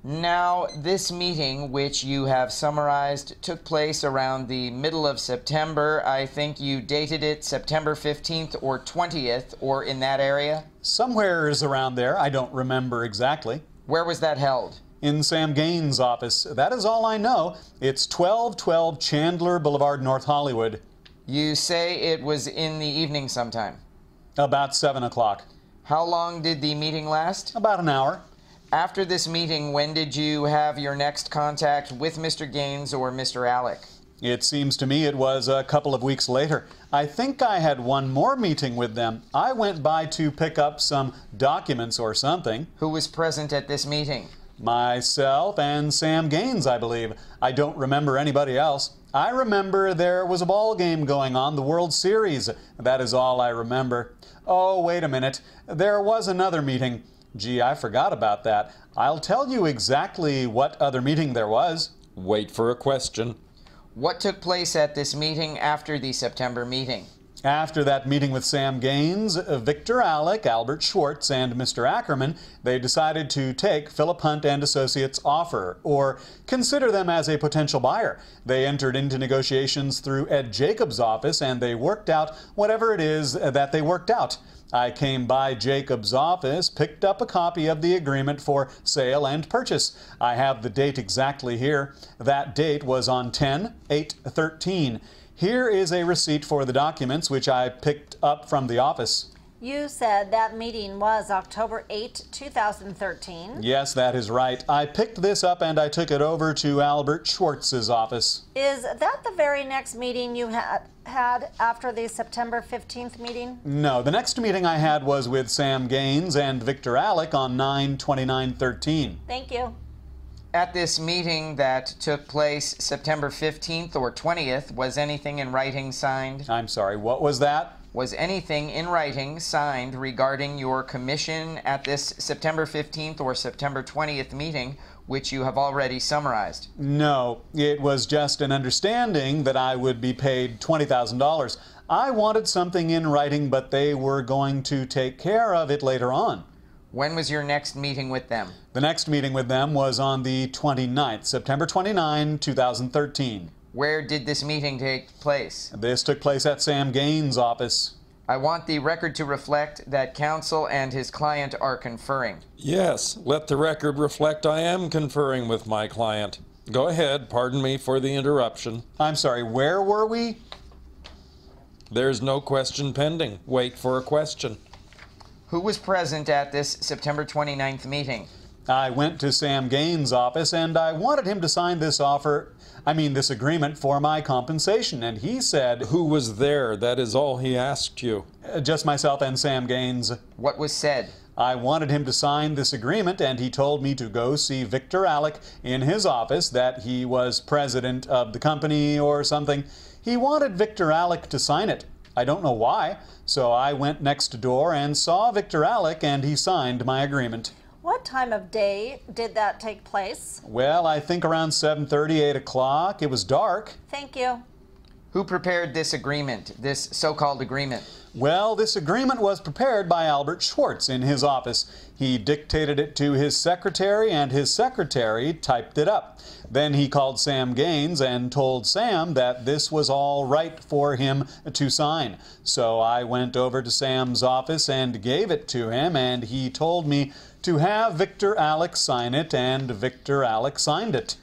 Now, this meeting, which you have summarized, took place around the middle of September. I think you dated it September 15th or 20th, or in that area? Somewhere's around there. I don't remember exactly. Where was that held? In Sam Gaines' office. That is all I know. It's 1212 Chandler Boulevard, North Hollywood. You say it was in the evening sometime. About 7 o'clock. How long did the meeting last? About an hour. After this meeting, when did you have your next contact with Mr. Gaines or Mr. Alec? It seems to me it was a couple of weeks later. I think I had one more meeting with them. I went by to pick up some documents or something. Who was present at this meeting? Myself and Sam Gaines, I believe. I don't remember anybody else. I remember there was a ball game going on, the World Series. That is all I remember. Oh, wait a minute. There was another meeting. Gee, I forgot about that. I'll tell you exactly what other meeting there was. Wait for a question. What took place at this meeting after the September meeting? After that meeting with Sam Gaines, Victor Alec, Albert Schwartz, and Mr. Ackerman, they decided to take Philip Hunt and Associates' offer, or consider them as a potential buyer. They entered into negotiations through Ed Jacobs' office, and they worked out whatever it is that they worked out. I came by Jacobs' office, picked up a copy of the agreement for sale and purchase. I have the date exactly here. That date was on 10/8/13. Here is a receipt for the documents which I picked up from the office. You said that meeting was October 8, 2013. Yes, that is right. I picked this up and I took it over to Albert Schwartz's office. Is that the very next meeting you had after the September 15th meeting? No, the next meeting I had was with Sam Gaines and Victor Alec on 9/29/13. Thank you. At this meeting that took place September 15th or 20th, was anything in writing signed? I'm sorry, what was that? Was anything in writing signed regarding your commission at this September 15th or September 20th meeting, which you have already summarized? No, it was just an understanding that I would be paid $20,000. I wanted something in writing, but they were going to take care of it later on. When was your next meeting with them? The next meeting with them was on the 29th, September 29, 2013. Where did this meeting take place? This took place at Sam Gaines' office. I want the record to reflect that counsel and his client are conferring. Yes, let the record reflect I am conferring with my client. Go ahead, pardon me for the interruption. I'm sorry, where were we? There's no question pending. Wait for a question. Who was present at this September 29th meeting? I went to Sam Gaines' office and I wanted him to sign this this agreement for my compensation, and he said... Who was there? That is all he asked you. Just myself and Sam Gaines. What was said? I wanted him to sign this agreement, and he told me to go see Victor Alec in his office, that he was president of the company or something. He wanted Victor Alec to sign it. I don't know why, so I went next door and saw Victor Alec, and he signed my agreement. What time of day did that take place? Well, I think around 7:30, 8 o'clock. It was dark. Thank you. Who prepared this agreement, this so-called agreement? Well, this agreement was prepared by Albert Schwartz in his office. He dictated it to his secretary, and his secretary typed it up. Then he called Sam Gaines and told Sam that this was all right for him to sign. So I went over to Sam's office and gave it to him, and he told me to have Victor Alec sign it, and Victor Alec signed it.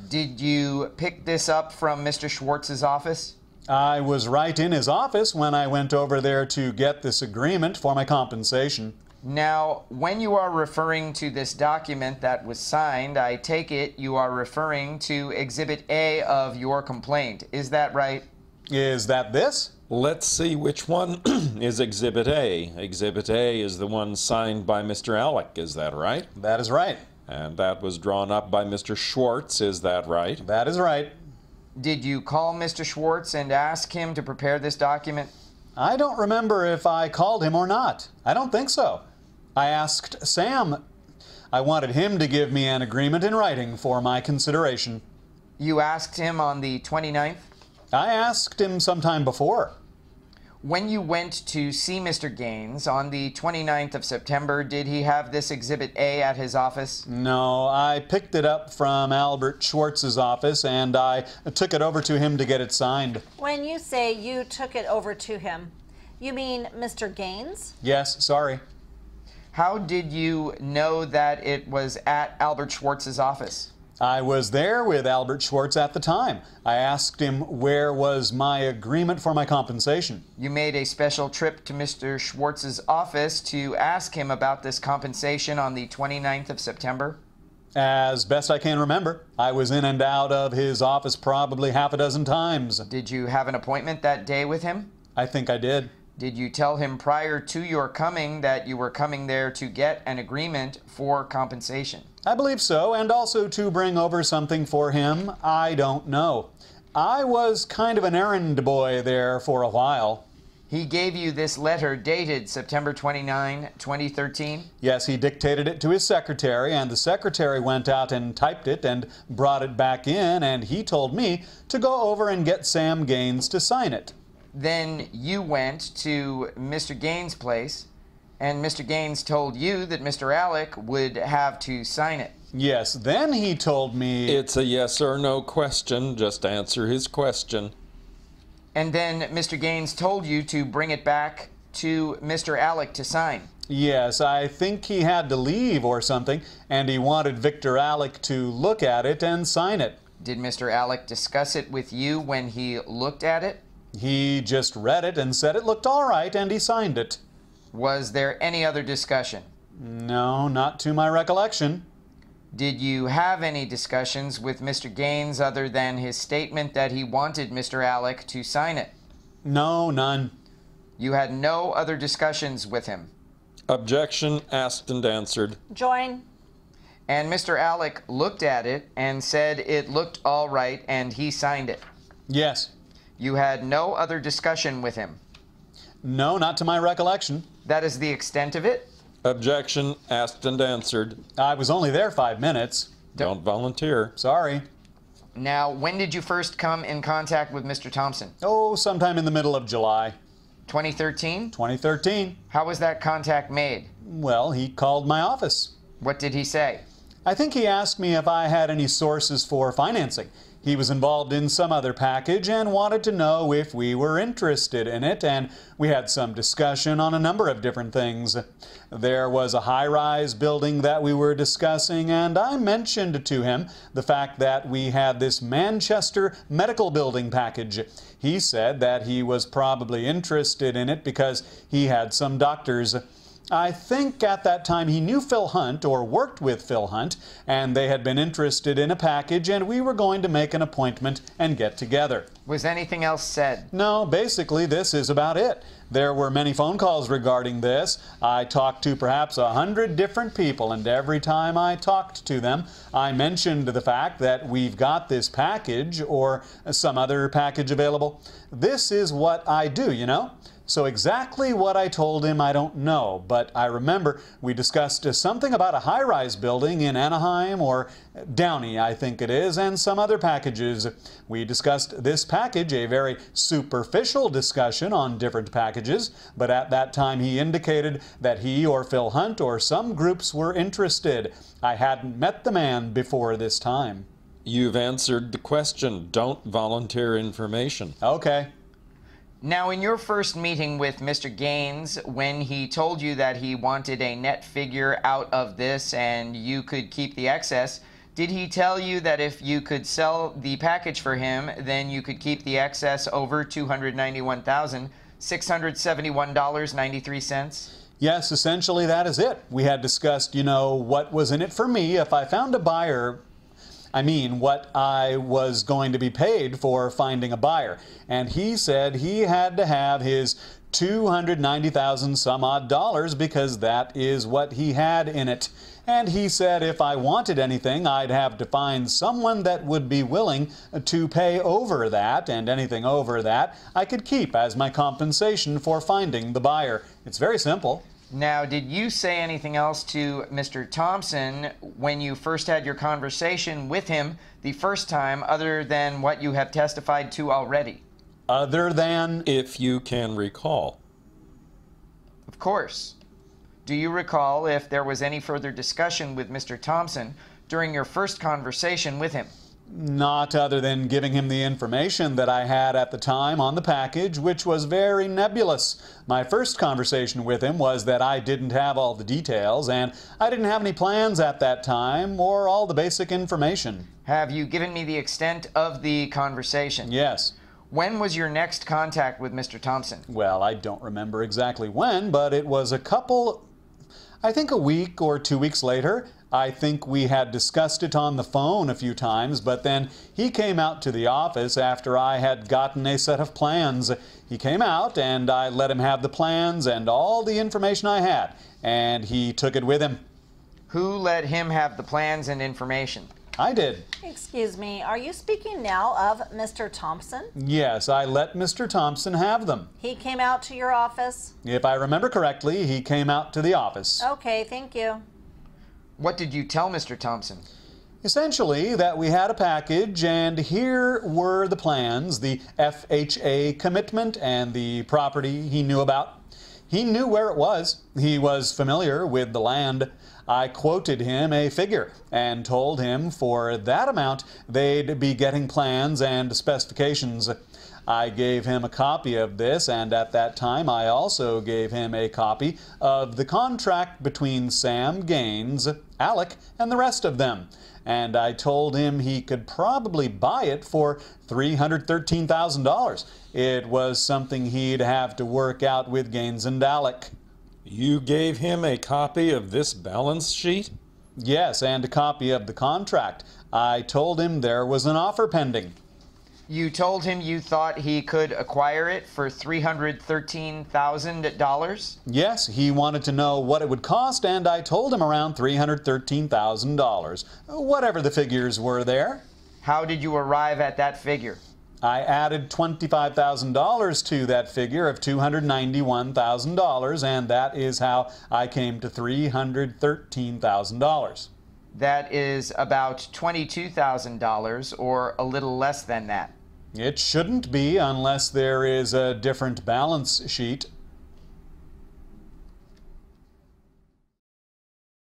Did you pick this up from Mr. Schwartz's office? I was right in his office when I went over there to get this agreement for my compensation. Now, when you are referring to this document that was signed, I take it you are referring to Exhibit A of your complaint. Is that right? Is that this? Let's see which one is Exhibit A. Exhibit A is the one signed by Mr. Alec, is that right? That is right. And that was drawn up by Mr. Schwartz, is that right? That is right. Did you call Mr. Schwartz and ask him to prepare this document? I don't remember if I called him or not. I don't think so. I asked Sam. I wanted him to give me an agreement in writing for my consideration. You asked him on the 29th? I asked him sometime before. When you went to see Mr. Gaines on the 29th of September, did he have this Exhibit A at his office? No, I picked it up from Albert Schwartz's office and I took it over to him to get it signed. When you say you took it over to him, you mean Mr. Gaines? Yes, sorry. How did you know that it was at Albert Schwartz's office? I was there with Albert Schwartz at the time. I asked him where was my agreement for my compensation. You made a special trip to Mr. Schwartz's office to ask him about this compensation on the 29th of September? As best I can remember, I was in and out of his office probably half a dozen times. Did you have an appointment that day with him? I think I did. Did you tell him prior to your coming that you were coming there to get an agreement for compensation? I believe so, and also to bring over something for him. I don't know. I was kind of an errand boy there for a while. He gave you this letter dated September 29, 2013? Yes, he dictated it to his secretary, and the secretary went out and typed it and brought it back in, and he told me to go over and get Sam Gaines to sign it. Then you went to Mr. Gaines' place, and Mr. Gaines told you that Mr. Alec would have to sign it. Yes, then he told me... It's a yes or no question. Just answer his question. And then Mr. Gaines told you to bring it back to Mr. Alec to sign. Yes, I think he had to leave or something, and he wanted Victor Alec to look at it and sign it. Did Mr. Alec discuss it with you when he looked at it? He just read it and said it looked all right, and he signed it. Was there any other discussion? No, not to my recollection. Did you have any discussions with Mr. Gaines other than his statement that he wanted Mr. Alec to sign it? No, none. You had no other discussions with him? Objection asked and answered. Join. And Mr. Alec looked at it and said it looked all right and he signed it? Yes. You had no other discussion with him? No, not to my recollection. That is the extent of it? Objection asked and answered. I was only there 5 minutes. Don't volunteer. Sorry. Now, when did you first come in contact with Mr. Thompson? Oh, sometime in the middle of July. 2013? 2013. How was that contact made? Well, he called my office. What did he say? I think he asked me if I had any sources for financing. He was involved in some other package and wanted to know if we were interested in it, and we had some discussion on a number of different things. There was a high-rise building that we were discussing, and I mentioned to him the fact that we had this Manchester medical building package. He said that he was probably interested in it because he had some doctors. I think at that time he knew Phil Hunt or worked with Phil Hunt, and they had been interested in a package, and we were going to make an appointment and get together. Was anything else said? No, basically this is about it. There were many phone calls regarding this. I talked to perhaps 100 different people, and every time I talked to them, I mentioned the fact that we've got this package or some other package available. This is what I do, you know. So exactly what I told him, I don't know, but I remember we discussed something about a high-rise building in Anaheim or Downey, I think it is, and some other packages. We discussed this package, a very superficial discussion on different packages, but at that time he indicated that he or Phil Hunt or some groups were interested. I hadn't met the man before this time. You've answered the question. Don't volunteer information. Okay. Now, in your first meeting with Mr. Gaines, when he told you that he wanted a net figure out of this and you could keep the excess, did he tell you that if you could sell the package for him, then you could keep the excess over $291,671.93? Yes, essentially that is it. We had discussed, what was in it for me if I found a buyer. What I was going to be paid for finding a buyer. And he said he had to have his $290,000 some odd dollars because that is what he had in it. And he said if I wanted anything, I'd have to find someone that would be willing to pay over that, and anything over that I could keep as my compensation for finding the buyer. It's very simple. Now, did you say anything else to Mr. Thompson when you first had your conversation with him the first time other than what you have testified to already? Other than... If you can recall. Of course. Do you recall if there was any further discussion with Mr. Thompson during your first conversation with him? Not other than giving him the information that I had at the time on the package, which was very nebulous. My first conversation with him was that I didn't have all the details, and I didn't have any plans at that time or all the basic information. Have you given me the extent of the conversation? Yes. When was your next contact with Mr. Thompson? Well, I don't remember exactly when, but it was I think a week or 2 weeks later. I think we had discussed it on the phone a few times, but then he came out to the office after I had gotten a set of plans. He came out and I let him have the plans and all the information I had, and he took it with him. Who let him have the plans and information? I did. Excuse me, are you speaking now of Mr. Thompson? Yes, I let Mr. Thompson have them. He came out to your office? If I remember correctly, he came out to the office. Okay, thank you. What did you tell Mr. Thompson? Essentially, that we had a package, and here were the plans, the FHA commitment, and the property he knew about. He knew where it was. He was familiar with the land. I quoted him a figure and told him for that amount they'd be getting plans and specifications. I gave him a copy of this, and at that time I also gave him a copy of the contract between Sam Gaines, Alec, and the rest of them. And I told him he could probably buy it for $313,000. It was something he'd have to work out with Gaines and Alec. You gave him a copy of this balance sheet? Yes, and a copy of the contract. I told him there was an offer pending. You told him you thought he could acquire it for $313,000? Yes, he wanted to know what it would cost, and I told him around $313,000. Whatever the figures were there. How did you arrive at that figure? I added $25,000 to that figure of $291,000, and that is how I came to $313,000. That is about $22,000 or a little less than that. It shouldn't be unless there is a different balance sheet.